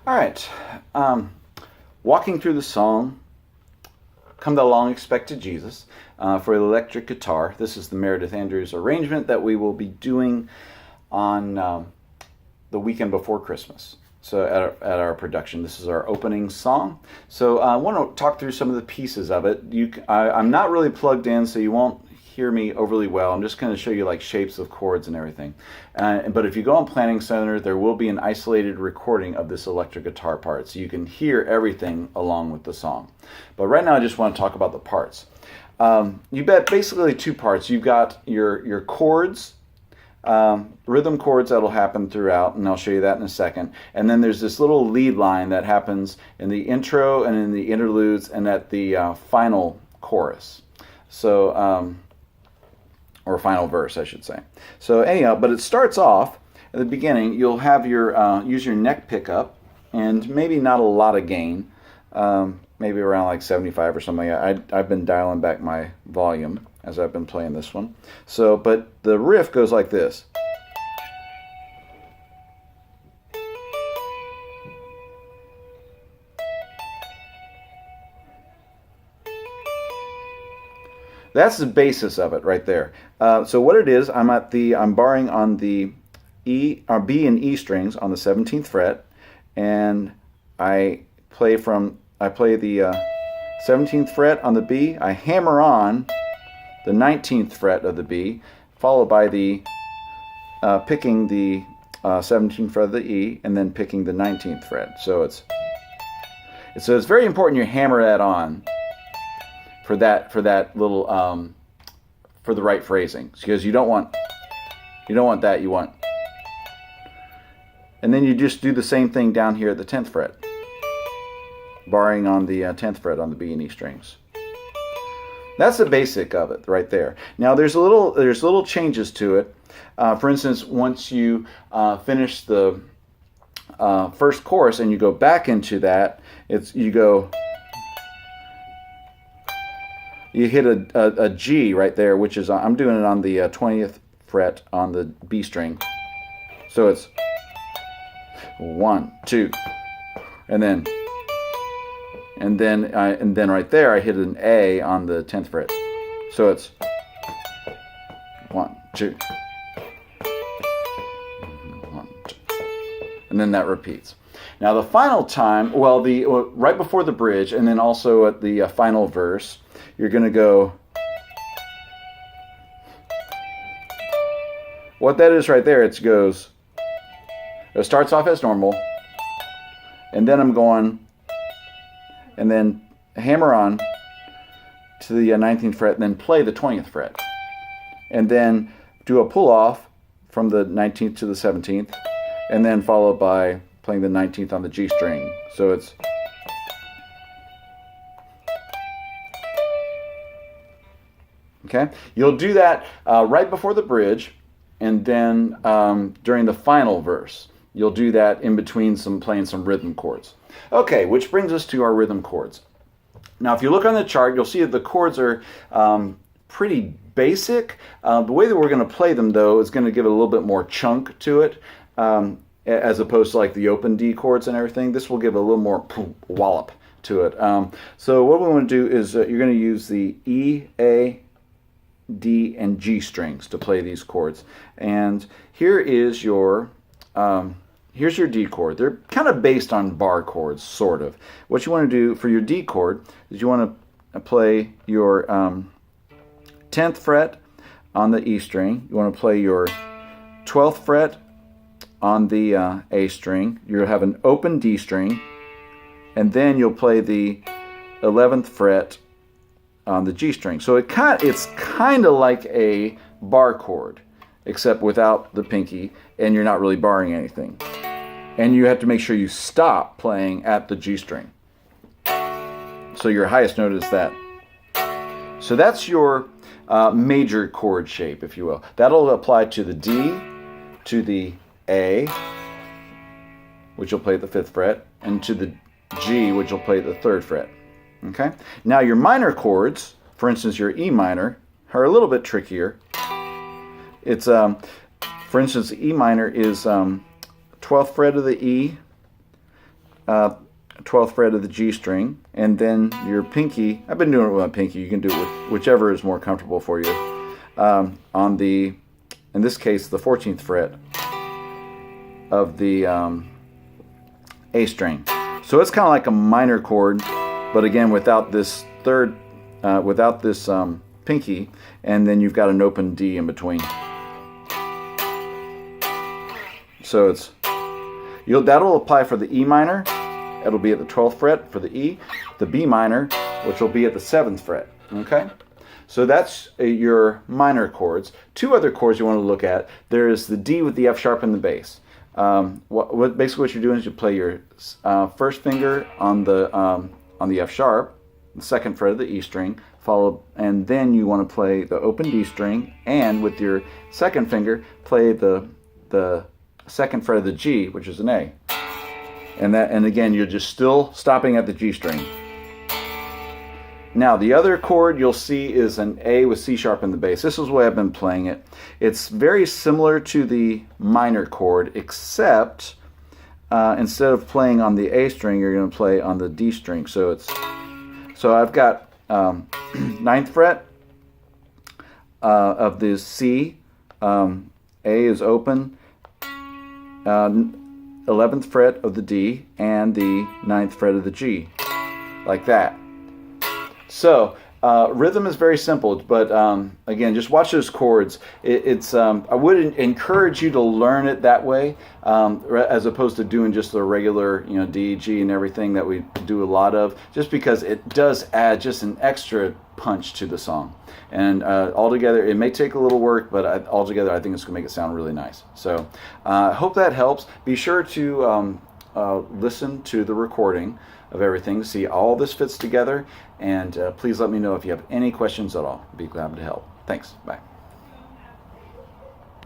All right. Walking through the song, Come Thou Long Expected Jesus, for the electric guitar. This is the Meredith Andrews arrangement that we will be doing on the weekend before Christmas. So at our production, this is our opening song. So I want to talk through some of the pieces of it. I'm not really plugged in, so you won't hear me overly well. I'm just going to show you like shapes of chords and everything. But if you go on Planning Center, there will be an isolated recording of this electric guitar part, so you can hear everything along with the song. But right now I just want to talk about the parts. You bet basically two parts. You've got your chords, rhythm chords that'll happen throughout, and I'll show you that in a second. And then there's this little lead line that happens in the intro and in the interludes and at the final chorus. So, or final verse, I should say. So anyhow, but it starts off at the beginning. You'll have your use your neck pickup, and maybe not a lot of gain, maybe around like 75 or something. I've been dialing back my volume as I've been playing this one. So, but the riff goes like this. That's the basis of it right there. So what it is, I'm barring on the B and E strings on the 17th fret, and I play the 17th fret on the B. I hammer on the 19th fret of the B, followed by the picking the 17th fret of the E, and then picking the 19th fret. So it's very important you hammer that on for that little for the right phrasing, because you don't want that. You want, and then you just do the same thing down here at the 10th fret, barring on the 10th fret on the B and E strings. That's the basic of it right there. Now there's little changes to it. For instance, once you finish the first chorus and you go back into that, you hit a G right there, which is, I'm doing it on the 20th fret on the B string. So it's 1, 2, and then right there I hit an A on the 10th fret. So it's 1, 2, 1, 2, and then that repeats. Now the final time, right before the bridge, and then also at the final verse, you're going to go. What that is right there, it starts off as normal, and then I'm going, and then hammer on to the 19th fret, and then play the 20th fret, and then do a pull off from the 19th to the 17th, and then followed by playing the 19th on the G string. So it's okay. You'll do that right before the bridge, and then during the final verse. You'll do that in between playing some rhythm chords. Okay, which brings us to our rhythm chords. Now, if you look on the chart, you'll see that the chords are pretty basic. The way that we're going to play them, though, is going to give it a little bit more chunk to it, as opposed to like the open D chords and everything. This will give a little more wallop to it. So what we want to do is you're going to use the E, A, D, and G strings to play these chords. And here is your here's your D chord. They're kind of based on bar chords, sort of. What you want to do for your D chord is you want to play your 10th fret on the E string. You want to play your 12th fret on the A string. You'll have an open D string, and then you'll play the 11th fret on the G string. So it's kind of like a bar chord, except without the pinky, and you're not really barring anything. And you have to make sure you stop playing at the G string. So your highest note is that. So that's your major chord shape, if you will. That'll apply to the D, to the A, which you'll play at the 5th fret, and to the G, which you'll play at the 3rd fret. Okay? Now your minor chords, for instance your E minor, are a little bit trickier. It's for instance, E minor is 12th fret of the E, 12th fret of the G string, and then your pinky. I've been doing it with my pinky. You can do it with whichever is more comfortable for you. On the, in this case, the 14th fret of the A string. So it's kind of like a minor chord, but again without this third, without this pinky, and then you've got an open D in between. So it's, that'll apply for the E minor. It'll be at the 12th fret for the E, the B minor, which will be at the 7th fret. Okay, so that's your minor chords. Two other chords you want to look at. There is the D with the F sharp and the bass. Basically what you're doing is you play your first finger on the F sharp, the 2nd fret of the E string, and then you want to play the open D string, and with your 2nd finger play the 2nd fret of the G, which is an A. And again, you're just still stopping at the G string. Now, the other chord you'll see is an A with C sharp in the bass. This is the way I've been playing it. It's very similar to the minor chord, except instead of playing on the A string, you're going to play on the D string. So I've got 9th fret of the C. A is open. 11th fret of the D and the 9th fret of the G, like that. So rhythm is very simple, but again, just watch those chords. I would encourage you to learn it that way, as opposed to doing just the regular, D, G, and everything that we do a lot of, just because it does add just an extra punch to the song. And altogether, it may take a little work, but altogether, I think it's going to make it sound really nice. So I hope that helps. Be sure to listen to the recording of everything to see all this fits together, and please let me know if you have any questions at all. I'd be glad to help. Thanks. Bye.